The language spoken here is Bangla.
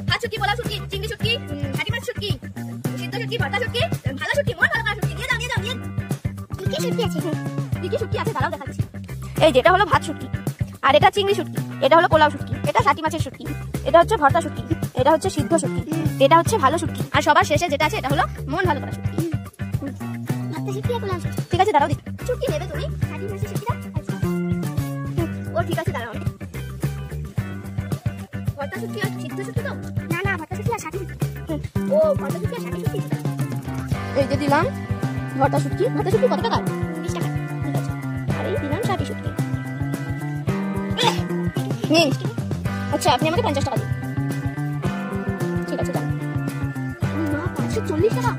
হাত শুটকি, পোলাও শুটকি, চিংড়ি শুটকি, হাঁটি মাছ শুটকি, সিদ্ধ শুটকি, ভর্তা শুটকি, ভালো শুটকি, মন ভালো করা শুটকি। নিয়ে যাও, নিয়ে যাও, নিয়ে কি শুটকি আছে? কি শুটকি আছে দাঁড়াও দেখাচ্ছি। এই যেটা হলো ভাত শুটকি, আর এটা চিংড়ি শুটকি, এটা হলো পোলাও শুটকি, এটা হাঁটি মাছের শুটকি, এটা হচ্ছে ভর্তা শুটকি, এটা হচ্ছে সিদ্ধ শুটকি, এটা হচ্ছে ভালো শুটকি, আর সবার শেষে যেটা আছে এটা হলো মন ভালো করা শুটকি। ঠিক আছে দাঁড়াও দিচ্ছি। শুটকি নেবে তুমি? হাঁটি মাছের শুটকিটা? ও ঠিক আছে দাঁড়াও। ভর্তা শুটকি আর সিদ্ধ শুটকি তো? না না, ভর্তা শুটকি আর সাথী শুটকি। ও ভর্তা শুটকি আর সাথী শুটকি। এই যে দিলাম ভর্তা শুটকি। ভর্তা শুটকি কত টাকা? 20 টাকা। ঠিক আছে, আর এই দিলাম সাথী শুটকি। আচ্ছা আপনি আমাকে 50 টাকা দিন। ঠিক আছে যান। 540 টাকা।